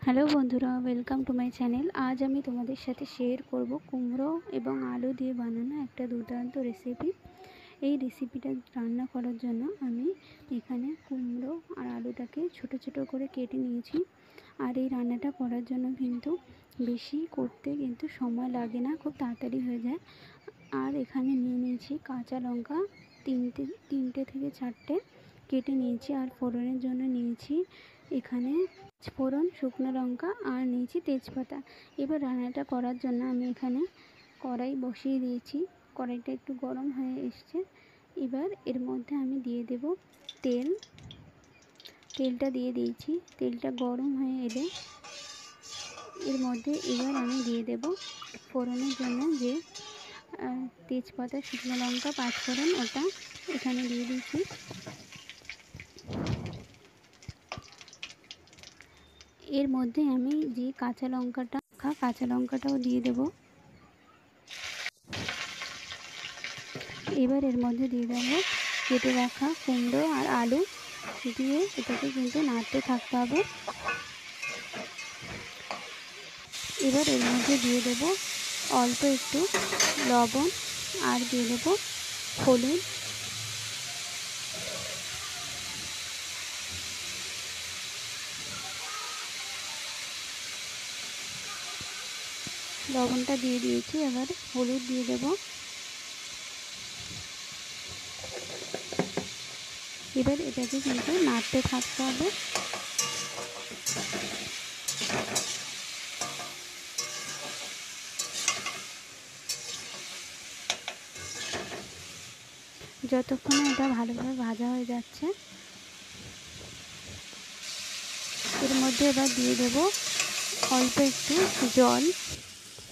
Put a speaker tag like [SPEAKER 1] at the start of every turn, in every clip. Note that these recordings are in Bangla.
[SPEAKER 1] হ্যালো বন্ধুরা, ওয়েলকাম টু মাই চ্যানেল। আজ আমি তোমাদের সাথে শেয়ার করব কুমড়ো এবং আলু দিয়ে বানানো একটা দুর্দান্ত রেসিপি। এই রেসিপিটা রান্না করার জন্য আমি এখানে কুমড়ো আর আলুটাকে ছোট ছোট করে কেটে নিয়েছি। আর এই রান্নাটা করার জন্য কিন্তু বেশি করতে কিন্তু সময় লাগে না, খুব তাড়াতাড়ি হয়ে যায়। আর এখানে নিয়ে নিয়েছি কাঁচা লঙ্কা তিনটে থেকে চারটে কেটে নিয়েছি। আর ফোড়নের জন্য নিয়েছি এখানে ফোড়ন, শুকনো লঙ্কা আর নিয়েছি তেজপাতা। এবার রান্নাটা করার জন্য আমি এখানে কড়াই বসিয়ে দিয়েছি। কড়াইটা একটু গরম হয়ে এসছে। এবার এর মধ্যে আমি দিয়ে দেব তেলটা দিয়ে দিয়েছি। তেলটা গরম হয়ে এলে এর মধ্যে এবার আমি দিয়ে দেব ফোড়নের জন্য যে তেজপাতা, শুকনো লঙ্কা, পাঁচফোড়ন, ওটা এখানে দিয়ে দিয়েছি। এর মধ্যে আমি যে কাঁচা লঙ্কাটাও দিয়ে দেব। এবার এর মধ্যে দিয়ে দেব কেটে রাখা কুমড়ো আর আলু, দিয়ে এটাকে কিন্তু নাড়তে থাকতে হবে। এবার এর মধ্যে দিয়ে দেব অল্প একটু লবণ আর দিয়ে দেব হলুদ। লবণটা দিয়ে দিয়েছি, এবার হলুদ দিয়ে দেব। এবার এটাকে কিন্তু নাড়তে থাকতে হবে। যতক্ষণে এটা ভালোভাবে ভাজা হয়ে যাচ্ছে, এর মধ্যে এবার দিয়ে দেব অল্প একটু জল।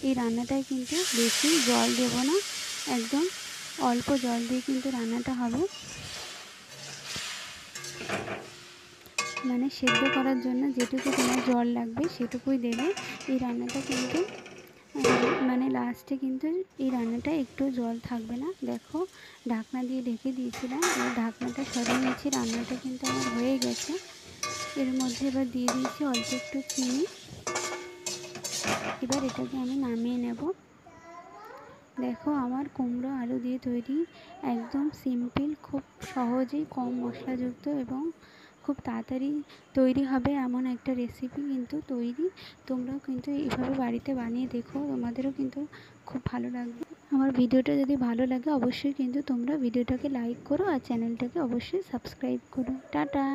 [SPEAKER 1] এই রান্নাটায় কিন্তু বেশি জল দেব না, একদম অল্প জল দিয়ে কিন্তু রান্নাটা হবে। মানে সেদ্ধ করার জন্য যেটুকু তোমার জল লাগবে সেটুকুই দেবে। এই রান্নাটা কিন্তু মানে লাস্টে কিন্তু এই রান্নাটা একটু জল থাকবে না। দেখো, ঢাকনা দিয়ে ঢেকে দিয়েছিলাম, এবার ঢাকনাটা সরিয়ে নিয়েছি। রান্নাটা কিন্তু আমার হয়ে গেছে। এর মধ্যে এবার দিয়ে দিয়েছি অল্প একটু চিনি। এবার এটাকে আমি নামিয়ে নেব। দেখো, আমার কুমড়ো আলু দিয়ে তৈরি একদম সিম্পল, খুব সহজেই কম মশলাযুক্ত এবং খুব তাড়াতাড়ি তৈরি হবে এমন একটা রেসিপি কিন্তু তৈরি। তোমরাও কিন্তু এইভাবে বাড়িতে বানিয়ে দেখো, তোমাদেরও কিন্তু খুব ভালো লাগবে। আমার ভিডিওটা যদি ভালো লাগে অবশ্যই কিন্তু তোমরা ভিডিওটাকে লাইক করো আর চ্যানেলটাকে অবশ্যই সাবস্ক্রাইব করো। টাটা।